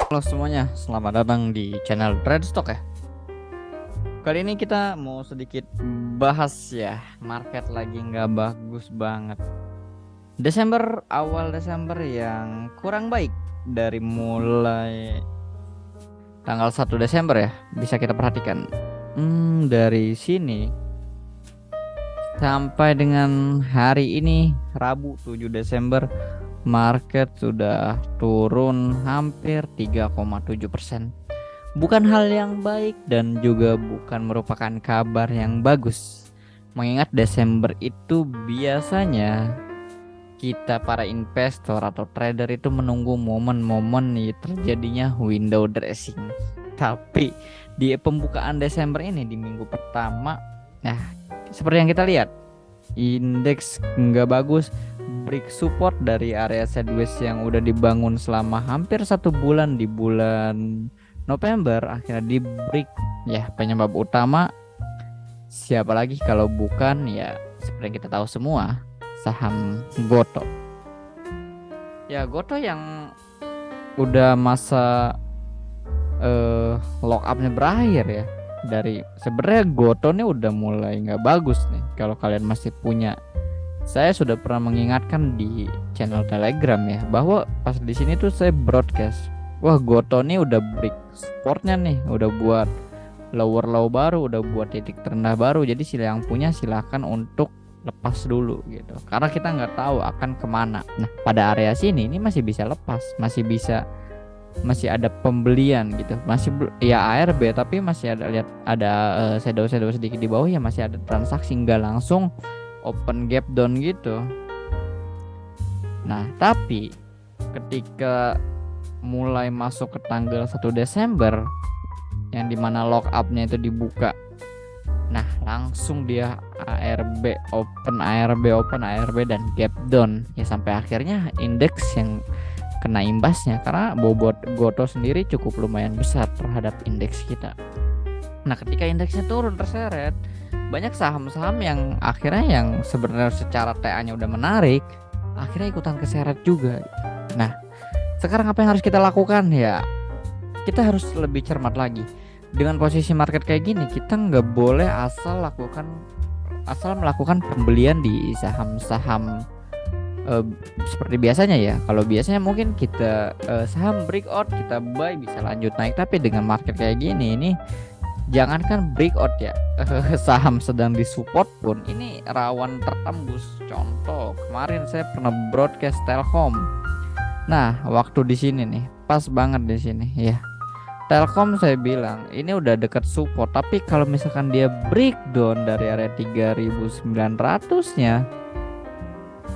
Halo semuanya, selamat datang di channel Stock ya. Kali ini kita mau sedikit bahas ya, market lagi nggak bagus banget. Awal Desember yang kurang baik dari mulai tanggal 1 Desember ya, bisa kita perhatikan. Dari sini sampai dengan hari ini Rabu 7 Desember market sudah turun hampir 3,7%. Bukan hal yang baik dan juga bukan merupakan kabar yang bagus. Mengingat Desember itu biasanya kita para investor atau trader itu menunggu momen-momen terjadinya window dressing. Tapi di pembukaan Desember ini di minggu pertama, nah seperti yang kita lihat, indeks nggak bagus, break support dari area sideways yang udah dibangun selama hampir 1 bulan di bulan November akhirnya di break. Ya, penyebab utama siapa lagi kalau bukan ya seperti yang kita tahu semua, saham Goto. Ya, Goto yang udah masa lock upnya berakhir ya. Dari sebenarnya Goto nih udah mulai nggak bagus nih. Kalau kalian masih punya, saya sudah pernah mengingatkan di channel Telegram ya, bahwa pas di sini tuh saya broadcast, wah Goto nih udah break supportnya nih, udah buat lower low baru, udah buat titik terendah baru. Jadi sila yang punya silahkan untuk lepas dulu gitu, karena kita nggak tahu akan kemana. Nah pada area sini ini masih bisa lepas, masih ada pembelian gitu, ya ARB tapi masih ada, lihat ada shadow sedikit di bawah ya, masih ada transaksi, nggak langsung open gap down gitu. Nah tapi ketika mulai masuk ke tanggal 1 Desember yang dimana lock upnya itu dibuka, nah langsung dia ARB open dan gap down ya, sampai akhirnya indeks yang kena imbasnya karena bobot Goto sendiri cukup lumayan besar terhadap indeks kita. Nah ketika indeksnya turun terseret, banyak saham-saham yang akhirnya yang sebenarnya secara TA-nya udah menarik akhirnya ikutan keseret juga. Nah sekarang apa yang harus kita lakukan ya, kita harus lebih cermat lagi. Dengan posisi market kayak gini, kita nggak boleh asal melakukan pembelian di saham-saham seperti biasanya ya. Kalau biasanya mungkin kita saham breakout kita buy bisa lanjut naik, tapi dengan market kayak gini ini jangankan breakout ya, saham sedang disupport pun ini rawan tertembus. Contoh kemarin saya pernah broadcast Telkom. Nah waktu di sini nih pas banget di sini ya, Telkom saya bilang ini udah dekat support, tapi kalau misalkan dia breakdown dari area 3.900-nya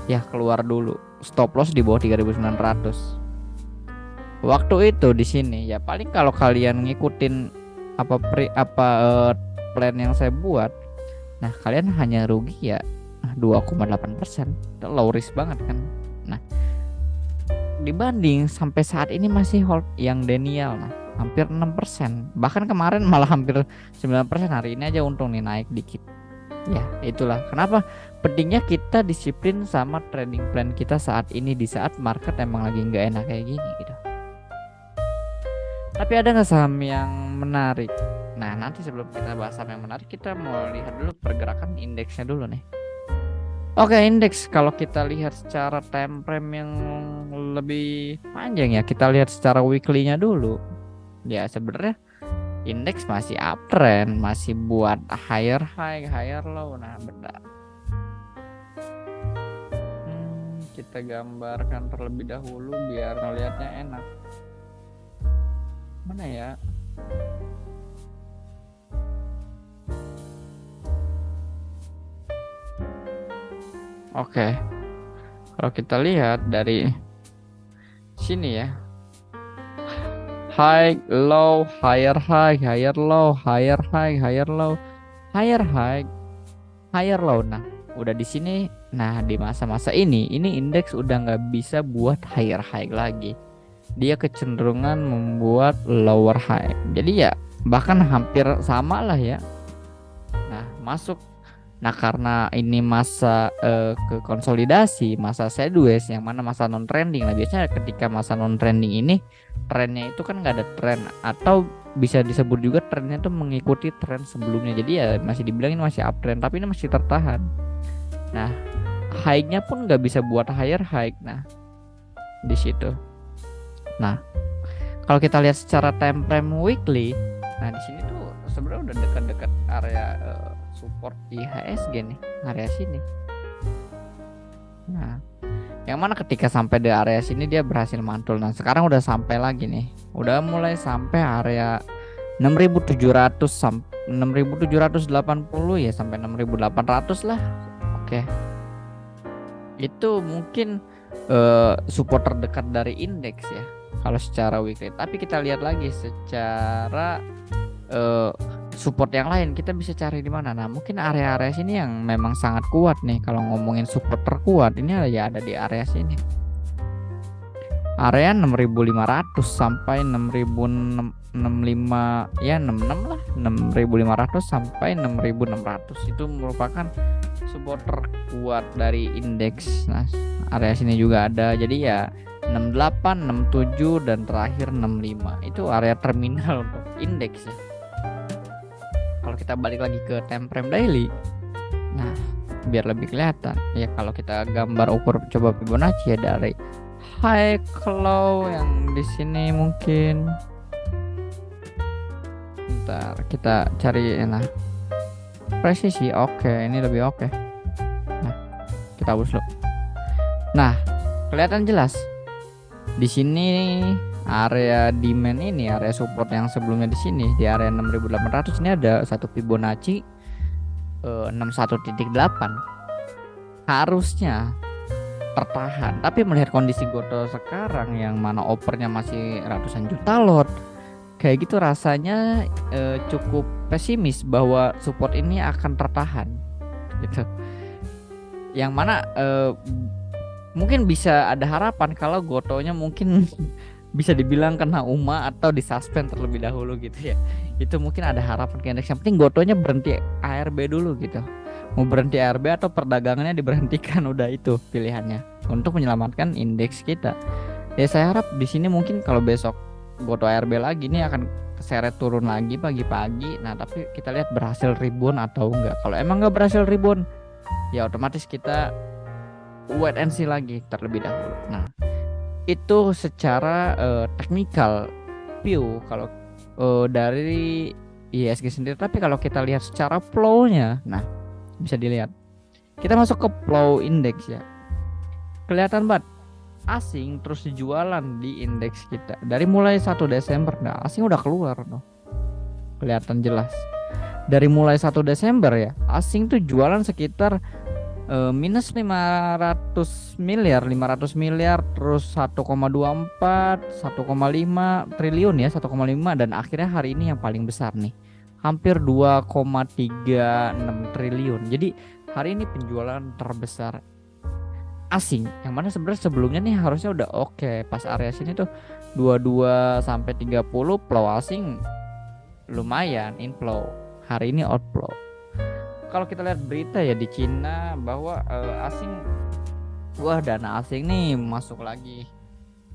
ya keluar dulu, stop loss di bawah 3.900. Waktu itu di sini ya paling kalau kalian ngikutin plan yang saya buat, nah kalian hanya rugi ya 2,8%. Low risk banget kan. Nah dibanding sampai saat ini masih hold yang Daniel, nah hampir 6%, bahkan kemarin malah hampir 9%. Hari ini aja untung nih naik dikit. Ya itulah kenapa pentingnya kita disiplin sama trading plan kita saat ini, di saat market emang lagi nggak enak kayak gini gitu. Tapi ada nggak saham yang menarik? Nah nanti sebelum kita bahas saham yang menarik, kita mau lihat dulu pergerakan indeksnya dulu nih. Oke, indeks kalau kita lihat secara time frame yang lebih panjang ya, kita lihat secara weekly-nya dulu. Ya sebenarnya indeks masih uptrend, masih buat higher high, higher low. Nah, bentar. Kita gambarkan terlebih dahulu biar ngelihatnya enak. Mana ya? Oke. Kalau kita lihat dari sini ya, high, low, higher high, higher low, higher high, higher low, higher high, higher low. Nah, udah di sini. Nah, di masa-masa ini indeks udah nggak bisa buat higher high lagi. Dia kecenderungan membuat lower high. Jadi ya bahkan hampir sama lah ya. Nah, masuk Nah, karena ini masa ke konsolidasi, masa sideways, yang mana masa non trending. Nah, biasanya ketika masa non trending ini trennya itu kan nggak ada tren, atau bisa disebut juga trennya itu mengikuti tren sebelumnya. Jadi ya masih dibilangin masih uptrend, tapi ini masih tertahan. Nah, high-nya pun nggak bisa buat higher high. Nah, di situ. Nah, kalau kita lihat secara time frame weekly, nah di sini tuh sebenarnya udah dekat-dekat area support IHSG nih, area sini. Nah, yang mana ketika sampai di area sini dia berhasil mantul. Nah, sekarang udah sampai lagi nih. Udah mulai sampai area 6.700 sampai 6.780 ya, sampai 6.800 lah. Oke. Itu mungkin support terdekat dari indeks ya kalau secara weekly. Tapi kita lihat lagi secara support yang lain, kita bisa cari di mana. Nah, mungkin area-area sini yang memang sangat kuat nih. Kalau ngomongin support terkuat ini ya ada di area sini. Area 6.500 sampai 6.065 ya, 66 lah, 6.500 sampai 6.600 itu merupakan support terkuat dari indeks. Nah, area sini juga ada. Jadi ya 68, 67 dan terakhir 65 itu area terminal untuk indeks ya. Kalau kita balik lagi ke time frame daily, nah biar lebih kelihatan ya, kalau kita gambar ukur coba Fibonacci ya dari high ke low yang di sini mungkin. Bentar, kita cari nah presisi. Oke, ini lebih oke. Nah, kita hapus dulu. Nah, kelihatan jelas di sini area demand ini, area support yang sebelumnya di sini di area 6.800 ini ada satu Fibonacci 61.8 harusnya tertahan. Tapi melihat kondisi Goto sekarang yang mana opernya masih ratusan juta lot, kayak gitu rasanya cukup pesimis bahwa support ini akan tertahan gitu. Yang mana mungkin bisa ada harapan kalau Gotonya mungkin bisa dibilang kena UMA atau disuspend terlebih dahulu gitu ya. Itu mungkin ada harapan ke indeks. Yang penting Gotonya berhenti ARB dulu gitu. Mau berhenti ARB atau perdagangannya diberhentikan, udah itu pilihannya untuk menyelamatkan indeks kita. Ya saya harap di sini mungkin kalau besok Goto ARB lagi ini akan keseret turun lagi pagi-pagi. Nah, tapi kita lihat berhasil rebound atau enggak. Kalau emang enggak berhasil rebound, ya otomatis kita wait and see lagi terlebih dahulu. Nah, itu secara technical view kalau dari IHSG sendiri. Tapi kalau kita lihat secara flow-nya, nah bisa dilihat. Kita masuk ke flow index ya. Kelihatan banget asing terus jualan di indeks kita. Dari mulai 1 Desember, nah asing udah keluar tuh. Kelihatan jelas. Dari mulai 1 Desember ya, asing tuh jualan sekitar minus 500 miliar, terus 1,24, 1,5 triliun ya, 1,5, dan akhirnya hari ini yang paling besar nih, hampir 2,36 triliun. Jadi hari ini penjualan terbesar asing, yang mana sebenarnya sebelumnya nih harusnya udah oke. Pas area sini tuh 22 sampai 30 flow asing lumayan inflow, hari ini outflow. Kalau kita lihat berita ya di Cina bahwa asing, wah dana asing nih masuk lagi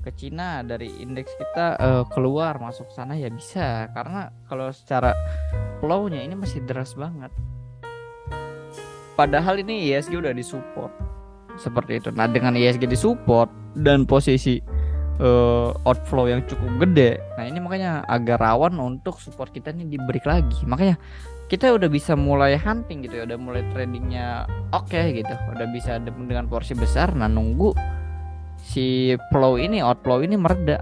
ke Cina dari indeks kita, keluar masuk sana ya bisa, karena kalau secara flow-nya ini masih deras banget. Padahal ini IHSG udah disupport seperti itu. Nah, dengan IHSG disupport dan posisi outflow yang cukup gede, nah ini makanya agak rawan untuk support kita ini di-break lagi. Makanya kita udah bisa mulai hunting gitu ya, udah mulai tradingnya oke gitu, udah bisa dengan porsi besar. Nah, nunggu si flow ini, outflow ini mereda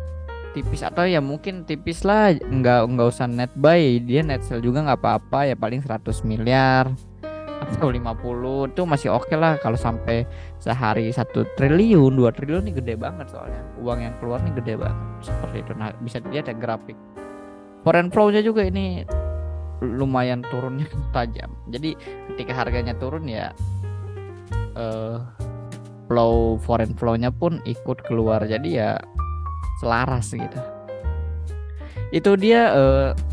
tipis, atau ya mungkin tipis lah, nggak usah net buy, dia net sell juga nggak apa-apa ya, paling 100 miliar atau 50 itu masih oke lah. Kalau sampai sehari 1 triliun 2 triliun ini gede banget, soalnya uang yang keluar nih gede banget seperti itu. Nah, bisa dilihat ya grafik foreign flow-nya juga ini lumayan turunnya tajam. Jadi ketika harganya turun ya flow foreign flow-nya pun ikut keluar, jadi ya selaras gitu. Itu dia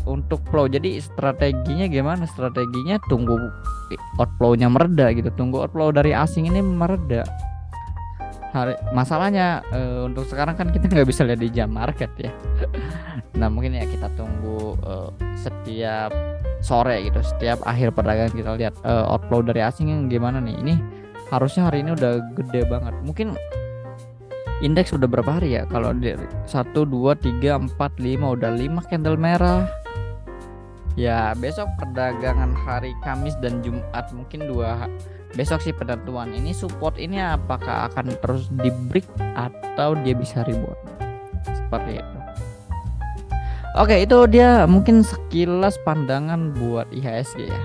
untuk flow. Jadi strateginya gimana? Strateginya tunggu outflow-nya mereda gitu. Tunggu outflow dari asing ini mereda. Masalahnya untuk sekarang kan kita nggak bisa lihat di jam market ya. Nah mungkin ya kita tunggu setiap sore gitu, setiap akhir perdagangan kita lihat outflow dari asing yang gimana nih. Ini harusnya hari ini udah gede banget. Mungkin indeks udah berapa hari ya? Kalau di 1, 2, 3, 4, 5 udah 5 candle merah. Ya besok perdagangan hari Kamis dan Jumat mungkin besok sih penentuan ini support ini apakah akan terus di break atau dia bisa rebound seperti itu. Oke, itu dia mungkin sekilas pandangan buat IHSG ya.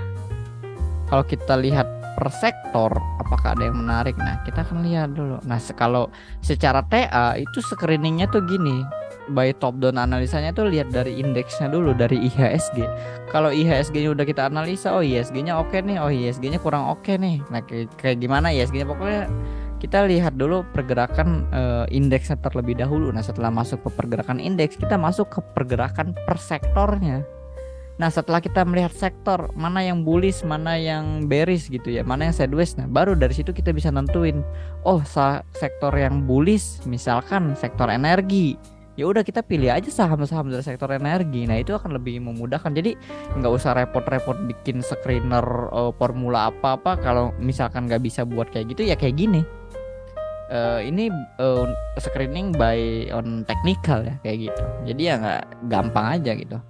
Kalau kita lihat per sektor apakah ada yang menarik? Nah kita akan lihat dulu. Nah kalau secara TA itu screeningnya tuh gini, by top down analisanya tuh lihat dari indeksnya dulu, dari IHSG. Kalau IHSG-nya udah kita analisa, oh IHSG-nya oke nih, oh IHSG-nya kurang oke nih. Nah kayak gimana IHSG-nya, pokoknya kita lihat dulu pergerakan indeksnya terlebih dahulu. Nah setelah masuk ke pergerakan indeks, kita masuk ke pergerakan per sektornya. Nah setelah kita melihat sektor mana yang bullish, mana yang bearish gitu ya, mana yang sideways, nah baru dari situ kita bisa nentuin, oh sektor yang bullish misalkan sektor energi, ya udah kita pilih aja saham-saham dari sektor energi. Nah itu akan lebih memudahkan, jadi nggak usah repot-repot bikin screener formula apa-apa kalau misalkan nggak bisa buat kayak gitu ya kayak gini. Ini screening by on technical ya kayak gitu, jadi ya nggak gampang aja gitu.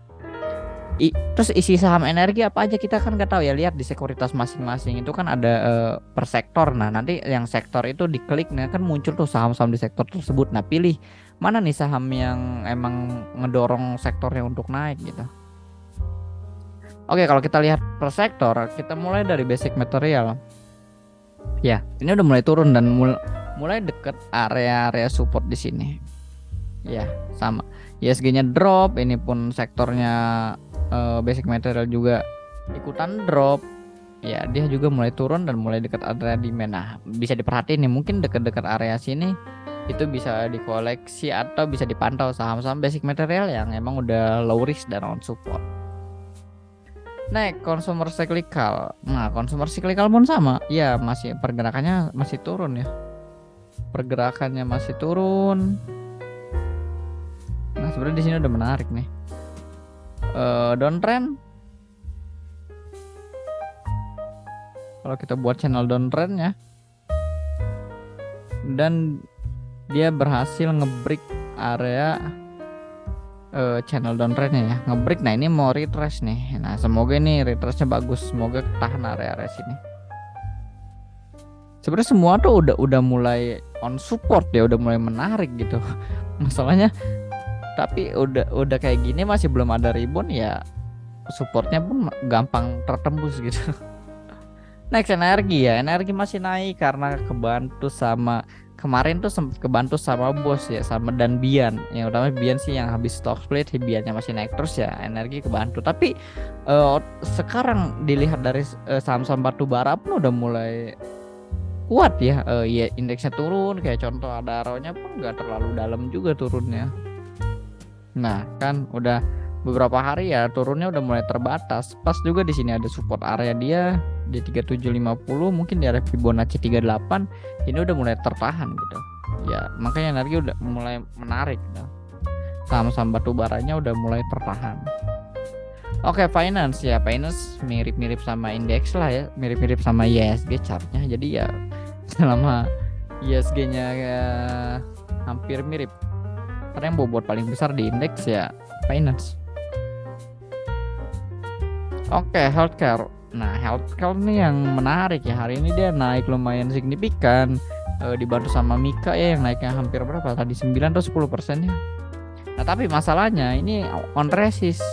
Terus isi saham energi apa aja kita kan nggak tahu ya, lihat di sekuritas masing-masing itu kan ada per sektor. Nah nanti yang sektor itu diklik, nah kan muncul tuh saham-saham di sektor tersebut. Nah pilih mana nih saham yang emang ngedorong sektornya untuk naik gitu. Oke, kalau kita lihat per sektor, kita mulai dari basic material. Ya ini udah mulai turun dan mulai deket area-area support di sini. Ya sama, ISG-nya drop, ini pun sektornya basic material juga ikutan drop. Ya dia juga mulai turun dan mulai dekat area demand. Nah bisa diperhatiin nih, mungkin dekat-dekat area sini itu bisa dikoleksi atau bisa dipantau saham-saham basic material yang emang udah low risk dan on support. Naik consumer cyclical. Nah consumer cyclical pun sama ya, masih pergerakannya masih turun ya, pergerakannya masih turun. Nah sebenarnya di sini udah menarik nih. Downtrend, kalau kita buat channel downtrend ya, dan dia berhasil ngebreak area channel downtrendnya ya, ngebreak. Nah ini mau retrace nih, nah semoga ini retrace-nya bagus, semoga tahan area-area sini. Sebenarnya semua tuh udah mulai on support ya, udah mulai menarik gitu. Masalahnya tapi udah kayak gini masih belum ada rebound ya, supportnya pun gampang tertembus gitu. Next energi ya, energi masih naik karena kebantu sama kemarin tuh sempat kebantu sama bos ya, sama dan Bian. Yang utama Bian sih yang habis stock split, Biannya masih naik terus ya, energi kebantu. Tapi sekarang dilihat dari saham-saham batu bara pun udah mulai kuat ya. Ya indeksnya turun, kayak contoh ada Adaro-nya pun nggak terlalu dalam juga turunnya. Nah kan udah beberapa hari ya turunnya udah mulai terbatas. Pas juga di sini ada support area dia di 3750, mungkin di area Fibonacci 38 ini udah mulai tertahan gitu. Ya makanya energi udah mulai menarik gitu. Saham-saham batu baranya udah mulai tertahan. Oke, finance ya, finance mirip-mirip sama indeks lah ya, mirip-mirip sama IHSG chartnya. Jadi ya selama IHSG-nya ya, hampir mirip. Karena yang bobot paling besar di indeks ya finance. Oke, healthcare. Nah healthcare ini yang menarik ya, hari ini dia naik lumayan signifikan, dibantu sama Mika ya yang naiknya hampir berapa tadi, 9 atau 10% ya. Nah tapi masalahnya ini on resist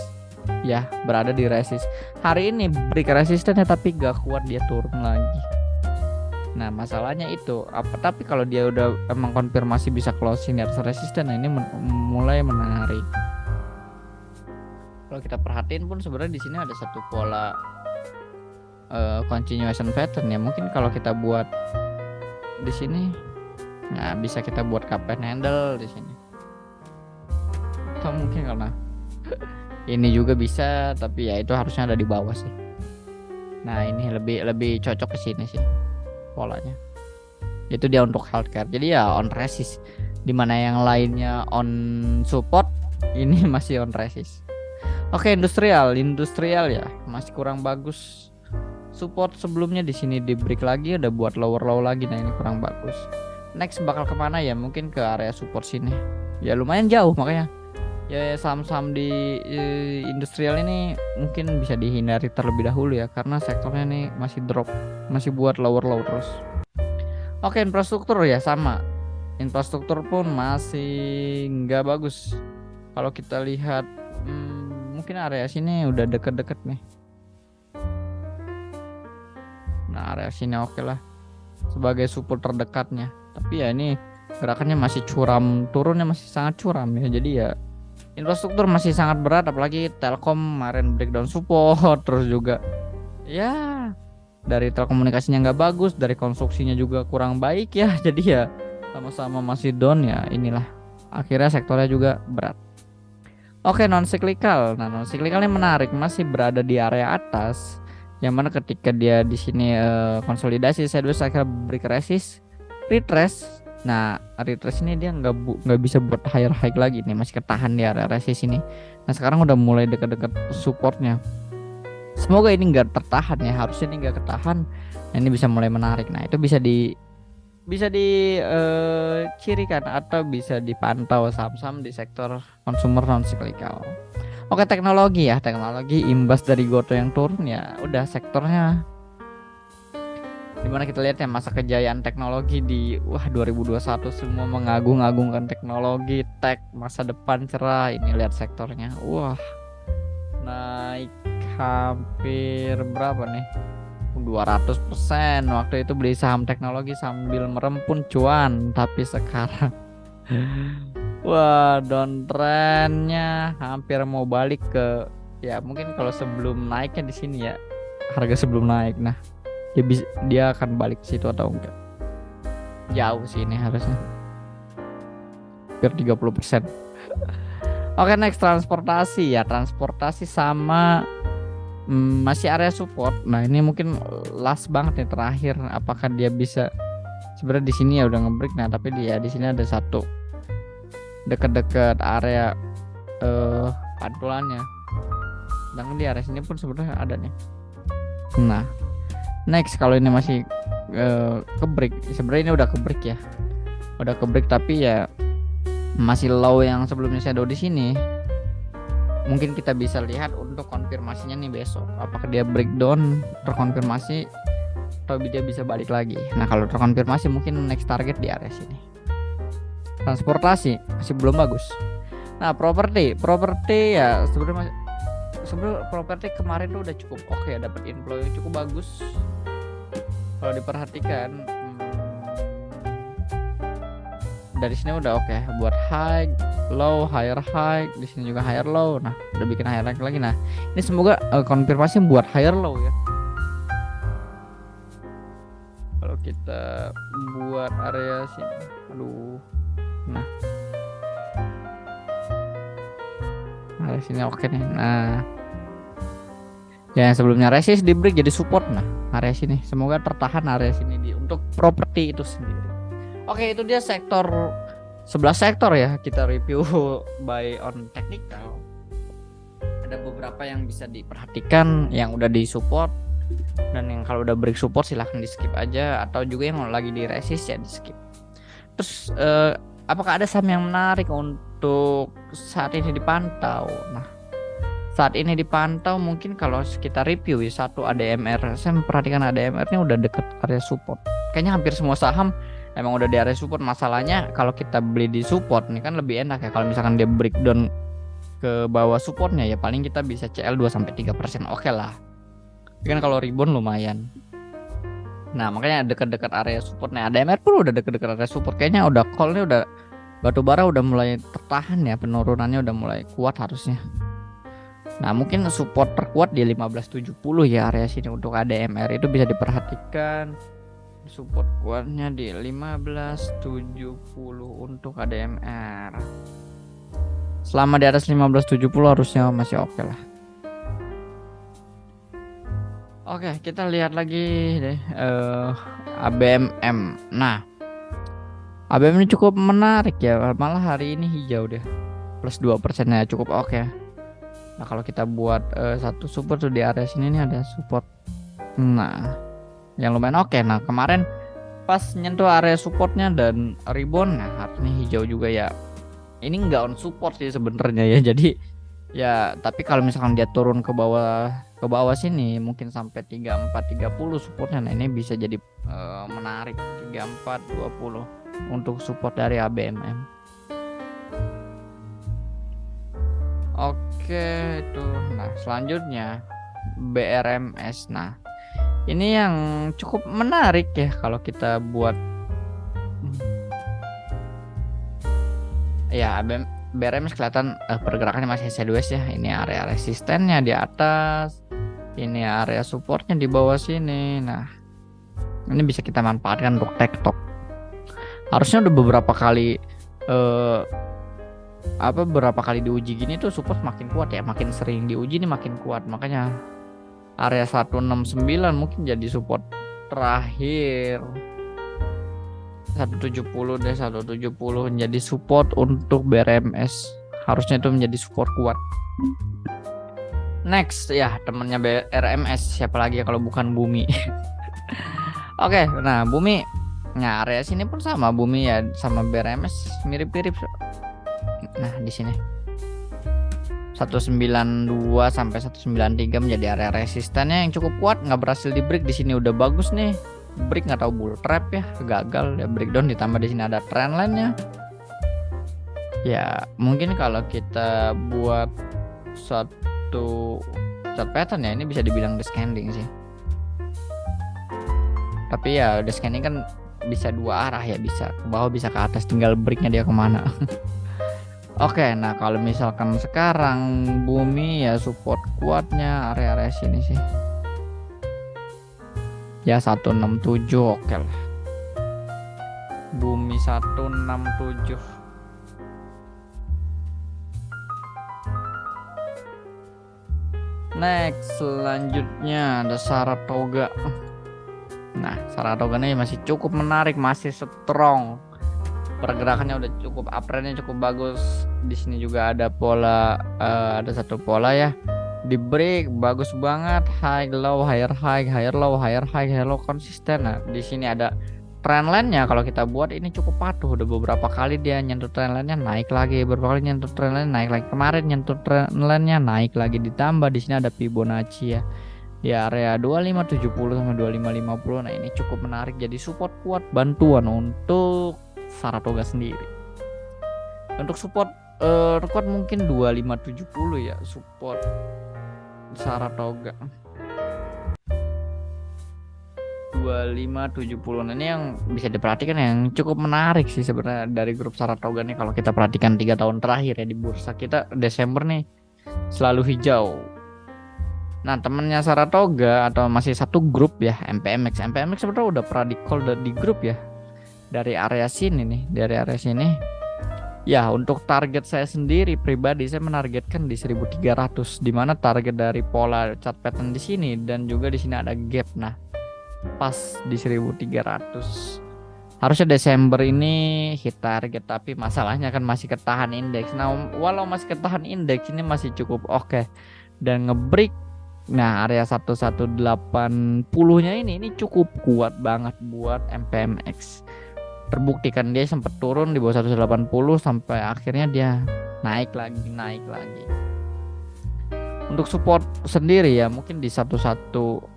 ya, berada di resist. Hari ini break resistennya tapi gak kuat, dia turun lagi. Nah masalahnya itu apa, tapi kalau dia udah emang konfirmasi bisa closing di atas resisten, nah ini mulai menarik. Kalau kita perhatiin pun sebenarnya di sini ada satu pola continuation pattern ya. Mungkin kalau kita buat di sini, nah bisa kita buat cup and handle di sini. Atau mungkin karena Ini juga bisa, tapi ya itu harusnya ada di bawah sih. Nah, ini lebih lebih cocok ke sini sih polanya. Itu dia untuk healthcare. Jadi ya on resist. Dimana yang lainnya on support, ini masih on resist. Oke, industrial ya masih kurang bagus. Support sebelumnya di sini di break lagi, udah buat lower low lagi. Nah, ini kurang bagus. Next bakal kemana ya? Mungkin ke area support sini. Ya lumayan jauh, makanya ya saham-saham di industrial ini mungkin bisa dihindari terlebih dahulu ya, karena sektornya nih masih drop, masih buat lower low terus. Oke, infrastruktur ya sama. Infrastruktur pun masih nggak bagus. Kalau kita lihat mungkin area sini udah deket-deket nih. Nah, area sini oke lah sebagai support terdekatnya. Tapi ya ini gerakannya masih curam, turunnya masih sangat curam ya. Jadi ya infrastruktur masih sangat berat, apalagi Telkom kemarin breakdown support. Terus juga ya dari telekomunikasinya nggak bagus, dari konstruksinya juga kurang baik ya. Jadi ya sama-sama masih down ya, inilah akhirnya sektornya juga berat. Oke, non cyclical. Nah, non cyclical ini menarik, masih berada di area atas, yang mana ketika dia di sini konsolidasi sideways akhirnya break resist, retrace. Nah, retrace ini dia nggak bisa buat higher high lagi nih, masih ketahan di area resist ini. Nah, sekarang udah mulai dekat-dekat supportnya. Semoga ini nggak tertahan ya, harusnya ini nggak ketahan. Nah, ini bisa mulai menarik. Nah, itu bisa dicirikan atau bisa dipantau saham-saham di sektor consumer non cyclical. Oke, teknologi ya, teknologi imbas dari Goto yang turun ya, udah sektornya dimana kita lihat ya masa kejayaan teknologi di 2021 semua mengagung-agungkan teknologi, tech masa depan cerah. Ini lihat sektornya, naik hampir berapa nih? 200%. Waktu itu beli saham teknologi sambil merempun cuan, tapi sekarang downtrendnya hampir mau balik ke ya mungkin kalau sebelum naiknya di sini ya, harga sebelum naik. Nah, dia akan balik ke situ atau enggak? Jauh sih ini harusnya. Hampir 30%. Oke, next transportasi ya, transportasi sama masih area support. Nah, ini mungkin last banget nih terakhir. Apakah dia bisa? Sebenarnya di sini ya udah ngebreak. Nah, tapi dia di sini ada satu dekat-dekat area pantulannya. Dan di area sini pun sebenarnya ada nih. Nah, next kalau ini masih kebreak. Sebenarnya ini udah kebreak ya. Udah kebreak tapi ya masih low yang sebelumnya shadow di sini. Mungkin kita bisa lihat untuk konfirmasinya nih besok, apakah dia breakdown terkonfirmasi atau dia bisa balik lagi. Nah, kalau terkonfirmasi mungkin next target di area sini. Transportasi masih belum bagus. Nah, properti ya sebenarnya properti kemarin tuh udah cukup oke ya, dapat inflow yang cukup bagus. Kalau diperhatikan dari sini udah oke buat high, low, higher high, di sini juga higher low. Nah, udah bikin higher high lagi. Nah, ini semoga konfirmasi buat higher low ya. Kalau kita buat area sini, nah, area sini oke nih. Nah, ya sebelumnya resist di break jadi support. Nah, area sini semoga tertahan area sini untuk properti itu sendiri. Oke, itu dia sektor 11 sektor ya kita review by on technical. Ada beberapa yang bisa diperhatikan yang udah di support, dan yang kalau udah break support silahkan di skip aja, atau juga yang lagi di resist ya di skip. Terus apakah ada saham yang menarik untuk saat ini dipantau? Nah, saat ini dipantau mungkin kalau kita review ya, satu ADMR. Saya memperhatikan ADMR ini udah deket area support. Kayaknya hampir semua saham emang udah di area support. Masalahnya kalau kita beli di support nih kan lebih enak ya. Kalau misalkan dia breakdown ke bawah supportnya ya paling kita bisa CL 2-3%. Oke lah. Tapi kan kalau rebound lumayan. Nah, makanya dekat-dekat area support. Nah, ADMR pun udah dekat-dekat area support. Kayaknya udah call-nya udah batubara udah mulai tertahan ya, penurunannya udah mulai kuat harusnya. Nah, mungkin support terkuat di 1570 ya area sini untuk ADMR, itu bisa diperhatikan. Support kuatnya di 1570 untuk ADMR. Selama di atas 1570 harusnya masih oke lah. Oke, kita lihat lagi deh ABMM. Nah, ABM ini cukup menarik ya, malah hari ini hijau deh, plus 2% ya, cukup oke. Nah kalau kita buat satu support tuh di area sini nih ada support, nah yang lumayan oke. Nah kemarin pas nyentuh area supportnya dan rebound, nah hari ini hijau juga ya. Ini nggak on support sih sebenarnya ya, jadi ya tapi kalau misalkan dia turun ke bawah sini mungkin sampai 3430 supportnya, nah ini bisa jadi menarik 3420 untuk support dari ABMM. Oke itu. Nah selanjutnya BRMS. Nah ini yang cukup menarik ya kalau kita buat ya BRMS kelihatan pergerakannya masih sideways ya. Ini area resistennya di atas, ini area supportnya di bawah sini. Nah ini bisa kita manfaatkan untuk tektok. Harusnya udah beberapa kali beberapa kali diuji gini tuh support makin kuat ya, makin sering diuji nih makin kuat. Makanya area 169 mungkin jadi support terakhir. 170 deh, 170 menjadi support untuk BRMS. Harusnya itu menjadi support kuat. Next ya temennya BRMS siapa lagi ya kalau bukan Bumi. Oke, nah Bumi, nah area sini pun sama Bumi ya, sama BRMS mirip-mirip. Nah di sini 192 sampai 193 menjadi area resistennya yang cukup kuat, nggak berhasil di break. Di sini udah bagus nih, break nggak tahu bull trap ya, gagal ya breakdown. Ditambah di sini ada trend line-nya. Ya mungkin kalau kita buat satu chart pattern ya, ini bisa dibilang descending sih. Tapi ya descending kan bisa dua arah ya, bisa ke bawah bisa ke atas, tinggal breaknya dia kemana. Oke, nah kalau misalkan sekarang Bumi ya support kuatnya area-area sini sih. Ya 167 oke lah. Bumi 167. Next selanjutnya ada Saratoga. Nah Saratoga ini masih cukup menarik, masih strong. Pergerakannya udah cukup, uptrendnya cukup bagus. Di sini juga ada pola, ada satu pola ya. Di break bagus banget, high low higher high, higher low higher high, higher low konsisten. Nah di sini ada trend line-nya. Kalau kita buat ini cukup patuh, udah beberapa kali dia nyentuh trend line-nya naik lagi, beberapa kali nyentuh trend line naik lagi, kemarin nyentuh trend line-nya naik lagi. Ditambah di sini ada Fibonacci ya di area 2570 sama 2550. Nah ini cukup menarik jadi support kuat bantuan untuk Saratoga sendiri. Untuk support kuat mungkin 2570 ya support Saratoga. 2570. Nah, ini yang bisa diperhatikan yang cukup menarik sih sebenarnya dari grup Saratoga nih. Kalau kita perhatikan 3 tahun terakhir ya di bursa kita, Desember nih selalu hijau. Nah temennya Saratoga atau masih satu grup ya, MPMX sebenarnya udah pernah di call di grup ya, dari area sini nih, dari area sini ya. Untuk target saya sendiri pribadi, saya menargetkan di 1300, di mana target dari pola chart pattern di sini dan juga di sini ada gap. Nah pas di 1300 harusnya Desember ini hit target, tapi masalahnya kan masih ketahan indeks. Nah walau masih ketahan indeks, ini masih cukup oke dan ngebreak. Nah area 1180-nya ini cukup kuat banget buat MPMX. Terbuktikan dia sempat turun di bawah 180 sampai akhirnya dia naik lagi. Untuk support sendiri ya mungkin di satu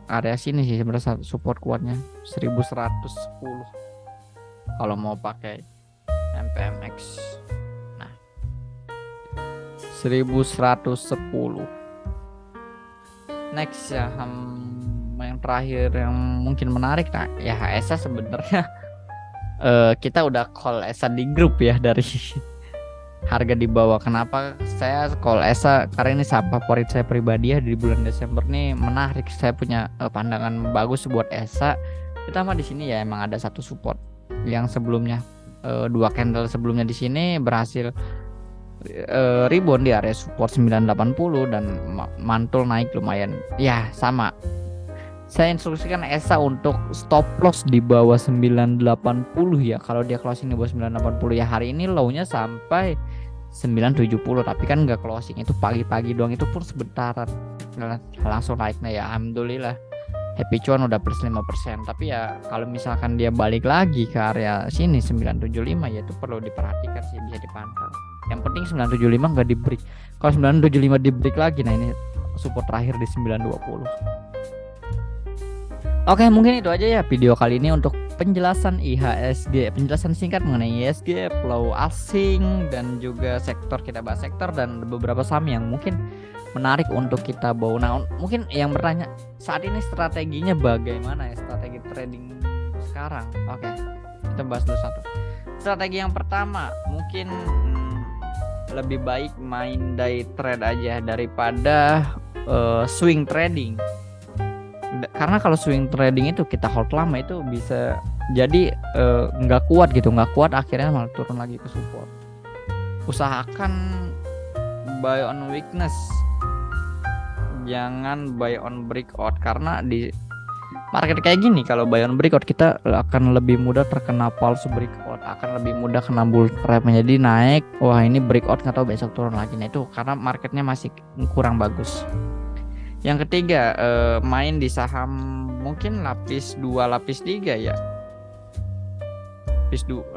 area sini sih sebenarnya support kuatnya 1110 kalau mau pakai MPMX. Nah 1110. Next ya yang terakhir yang mungkin menarik, nah ya HSA sebenarnya kita udah call ESA di grup ya dari harga di bawah. Kenapa saya call ESA? Karena ini saham favorit saya pribadi ya di bulan Desember nih, menarik. Saya punya pandangan bagus buat ESA. Ditambah di sini ya emang ada satu support yang sebelumnya 2 candle sebelumnya di sini berhasil rebound di area support 980 dan mantul naik lumayan. Ya, sama. Saya instruksikan Esa untuk stop loss di bawah 980 ya. Kalau dia closing di bawah 980 ya, hari ini low-nya sampai 970, tapi kan nggak closing, itu pagi-pagi doang, itu pun sebentaran. Langsung naiknya ya alhamdulillah. Happy cuan udah plus 5%. Tapi ya kalau misalkan dia balik lagi ke area sini 975 ya itu perlu diperhatikan sih, bisa dipantau. Yang penting 975 nggak di break. Kalau 975 di break lagi, nah ini support terakhir di 920. Oke, mungkin itu aja ya video kali ini untuk penjelasan IHSG, penjelasan singkat mengenai IHSG, flow asing, dan juga sektor. Kita bahas sektor dan beberapa saham yang mungkin menarik untuk kita bawa. Nah, mungkin yang bertanya saat ini strateginya bagaimana ya, strategi trading sekarang. Oke, kita bahas dulu satu. Strategi yang pertama mungkin lebih baik main day trade aja daripada swing trading. Karena kalau swing trading itu kita hold lama itu bisa jadi nggak kuat gitu, nggak kuat akhirnya malah turun lagi ke support. Usahakan buy on weakness, jangan buy on breakout, karena di market kayak gini kalau buy on breakout kita akan lebih mudah terkena false breakout, akan lebih mudah kena bull trap, jadi naik, wah ini breakout nggak tahu besok turun lagi. Nah itu karena marketnya masih kurang bagus. Yang ketiga, main di saham mungkin lapis 2, lapis 3 ya.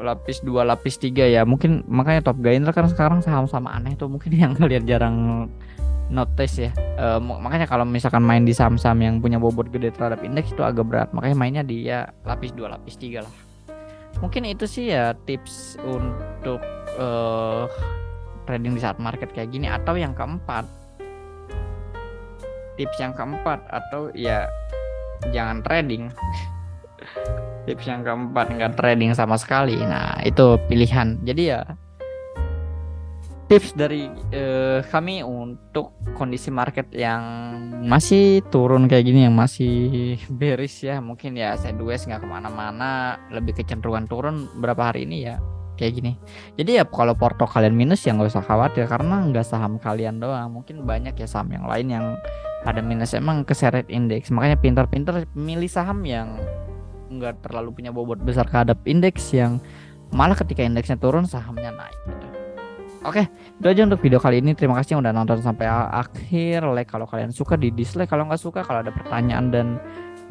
Lapis 2, lapis 3 ya. Mungkin makanya top gainer kan sekarang saham-saham aneh tuh mungkin yang kalian jarang notice ya. Makanya kalau misalkan main di saham-saham yang punya bobot gede terhadap indeks itu agak berat. Makanya mainnya di ya lapis 2, lapis 3 lah. Mungkin itu sih ya tips untuk trading di saat market kayak gini. Atau yang keempat, tips yang keempat atau ya jangan trading. Tips yang keempat, nggak trading sama sekali. Nah itu pilihan. Jadi ya tips dari kami untuk kondisi market yang masih turun kayak gini, yang masih bearish ya, mungkin ya sideways nggak kemana-mana, lebih kecenderungan turun berapa hari ini ya kayak gini. Jadi ya kalau porto kalian minus ya nggak usah khawatir, karena nggak saham kalian doang, mungkin banyak ya saham yang lain yang ada minus, emang keseret indeks. Makanya pintar-pintar milih saham yang nggak terlalu punya bobot besar terhadap indeks, yang malah ketika indeksnya turun sahamnya naik gitu. Oke, itu aja untuk video kali ini. Terima kasih yang udah nonton sampai akhir. Like kalau kalian suka, di dislike kalau nggak suka. Kalau ada pertanyaan dan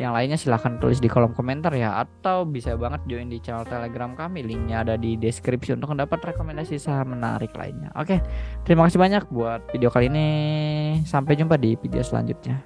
yang lainnya silahkan tulis di kolom komentar ya. Atau bisa banget join di channel Telegram kami. Linknya ada di deskripsi untuk mendapat rekomendasi saham menarik lainnya. Oke, terima kasih banyak buat video kali ini. Sampai jumpa di video selanjutnya.